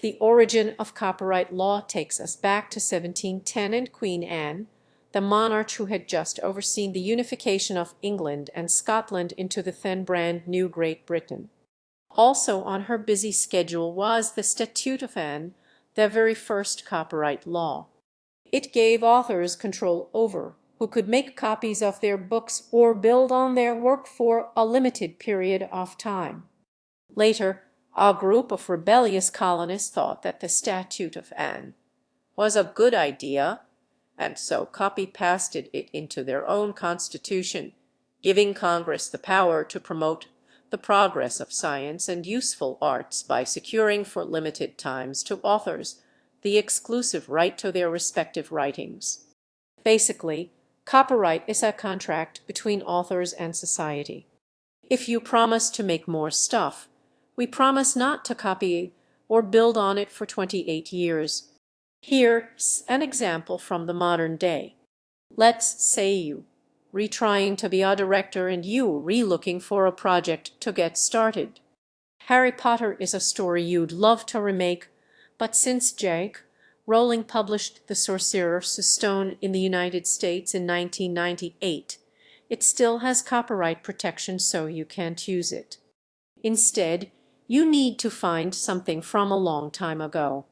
The origin of copyright law takes us back to 1710 and Queen Anne, the monarch who had just overseen the unification of England and Scotland into the then brand new Great Britain. Also on her busy schedule was the Statute of Anne, the very first copyright law. It gave authors control over who could make copies of their books or build on their work for a limited period of time. Later, a group of rebellious colonists thought that the Statute of Anne was a good idea, and so copy-pasted it into their own constitution, giving Congress the power to promote the progress of science and useful arts by securing for limited times to authors the exclusive right to their respective writings. Basically, copyright is a contract between authors and society. If you promise to make more stuff, we promise not to copy or build on it for 28 years. Here's an example from the modern day. Let's say you retrying to be a director and you re-looking for a project to get started. Harry Potter is a story you'd love to remake, but since J.K. Rowling published The Sorcerer's Stone in the United States in 1998, it still has copyright protection, so you can't use it. Instead, you need to find something from a long time ago.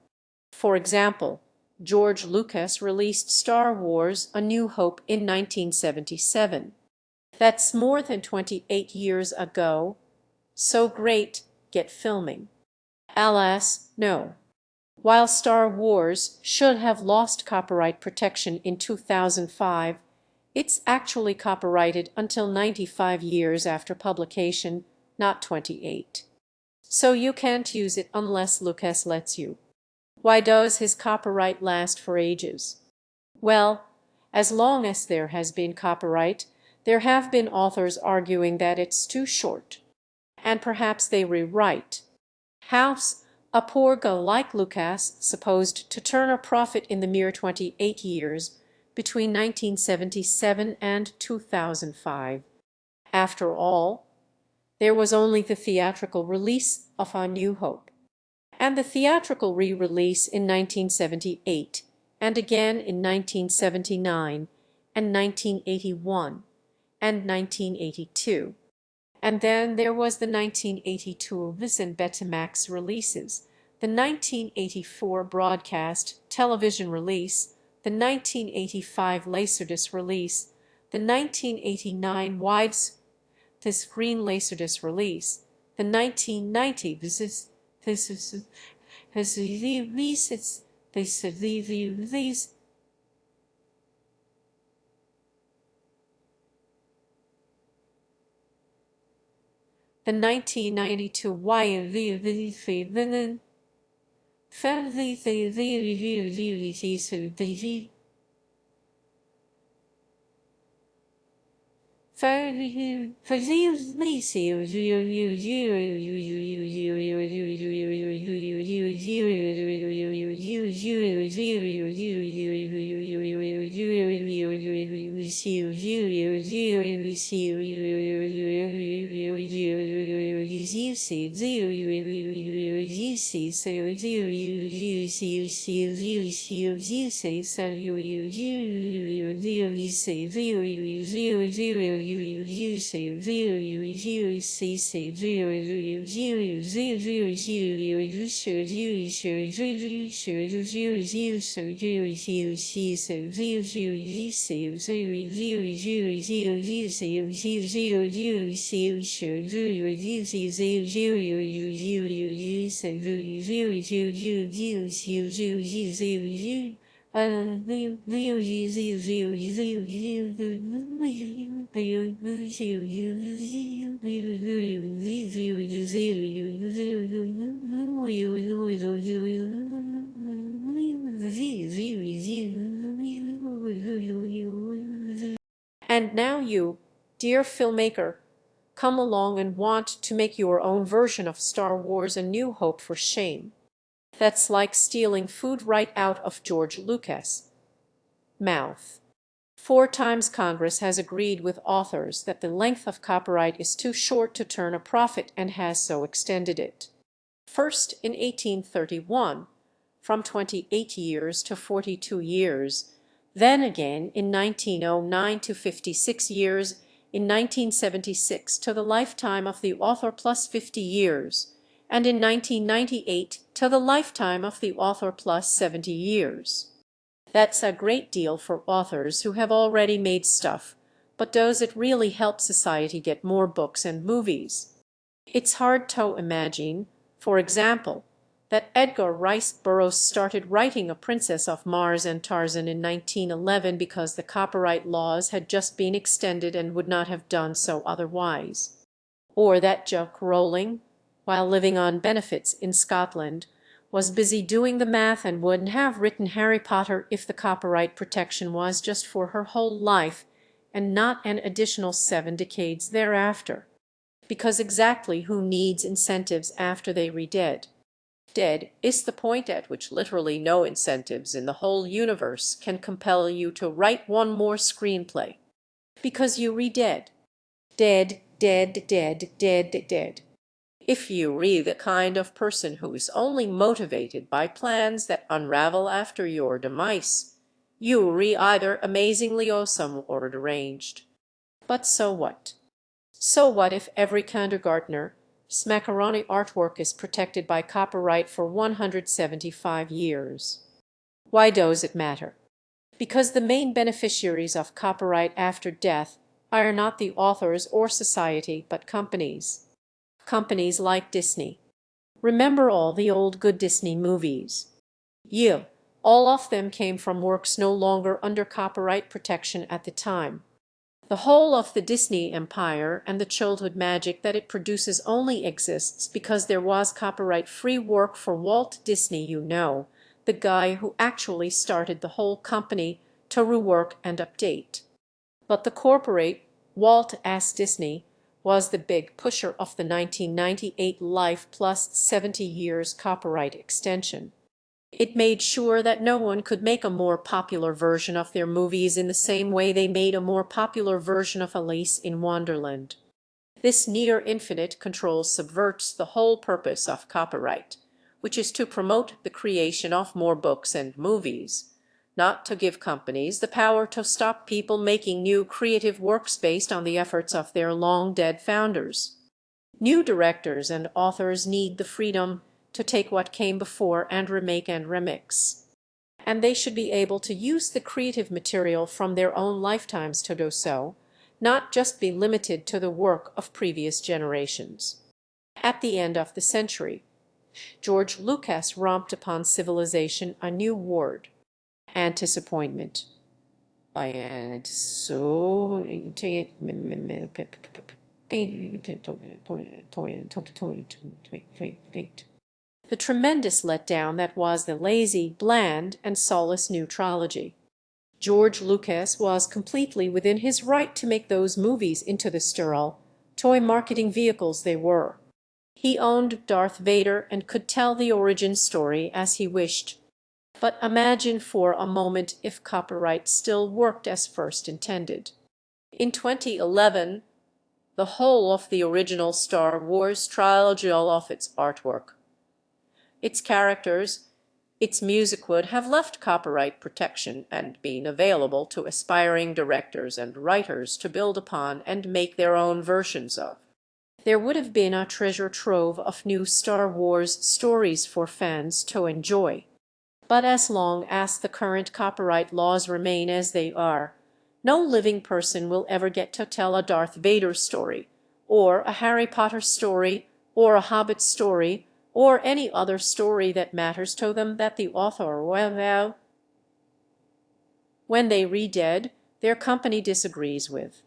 For example, George Lucas released Star Wars: A New Hope in 1977. That's more than 28 years ago. So great, get filming. Alas, no. While Star Wars should have lost copyright protection in 2005, it's actually copyrighted until 95 years after publication, not 28. So you can't use it unless Lucas lets you. Why does his copyright last for ages? Well, as long as there has been copyright, there have been authors arguing that it's too short. And perhaps they rewrite. How's a poor guy like Lucas supposed to turn a profit in the mere 28 years between 1977 and 2005? After all, there was only the theatrical release of A New Hope, and the theatrical re-release in 1978, and again in 1979, and 1981, and 1982. And then there was the 1982 Viz and Betamax releases, the 1984 broadcast television release, the 1985 Laserdisc release, the 1989 widescreen Laserdisc release, the 1990 the 1992 And now you, dear filmmaker, come along and want to make your own version of Star Wars: A New Hope for shame. That's like stealing food right out of George Lucas' mouth. 4 times Congress has agreed with authors that the length of copyright is too short to turn a profit and has so extended it. first in 1831, from 28 years to 42 years, then again in 1909 to 56 years, in 1976 to the lifetime of the author plus 50 years, and in 1998 to the lifetime of the author plus 70 years. That's a great deal for authors who have already made stuff, but does it really help society get more books and movies? It's hard to imagine, for example, that Edgar Rice Burroughs started writing A Princess of Mars and Tarzan in 1911 because the copyright laws had just been extended and would not have done so otherwise. Or that Jock Rowling, while living on benefits in Scotland, was busy doing the math and wouldn't have written Harry Potter if the copyright protection was just for her whole life and not an additional 7 decades thereafter. Because exactly who needs incentives after they re-dead? Dead is the point at which literally no incentives in the whole universe can compel you to write one more screenplay. Because you re-dead. Dead, dead, dead, dead, dead. If you re the kind of person who is only motivated by plans that unravel after your demise, you re either amazingly awesome or deranged. But so what? So what if every kindergartner macaroni artwork is protected by copyright for 175 years? Why does it matter? Because the main beneficiaries of copyright after death are not the authors or society, but companies. Companies like Disney. Remember all the old good Disney movies? Yeah, all of them came from works no longer under copyright protection at the time. The whole of the Disney empire and the childhood magic that it produces only exists because there was copyright-free work for Walt Disney, you know, the guy who actually started the whole company to rework and update. But the corporate Walt S. Disney was the big pusher of the 1998 life plus 70 years copyright extension. It made sure that no one could make a more popular version of their movies in the same way they made a more popular version of Alice in Wonderland. This near infinite control subverts the whole purpose of copyright, which is to promote the creation of more books and movies, not to give companies the power to stop people making new creative works based on the efforts of their long-dead founders. New directors and authors need the freedom to take what came before and remake and remix. And they should be able to use the creative material from their own lifetimes to do so, not just be limited to the work of previous generations. At the end of the century, George Lucas romped upon civilization a new word: antisappointment. The tremendous letdown that was the lazy, bland, and soulless new trilogy. George Lucas was completely within his right to make those movies into the sterile, toy marketing vehicles they were. He owned Darth Vader and could tell the origin story as he wished. But imagine for a moment if copyright still worked as first intended. In 2011, the whole of the original Star Wars trilogy, all of its artwork, its characters, its music would have left copyright protection and been available to aspiring directors and writers to build upon and make their own versions of. There would have been a treasure trove of new Star Wars stories for fans to enjoy. But as long as the current copyright laws remain as they are, no living person will ever get to tell a Darth Vader story, or a Harry Potter story, or a Hobbit story, or any other story that matters to them that the author, well, when they re-dead, their company disagrees with.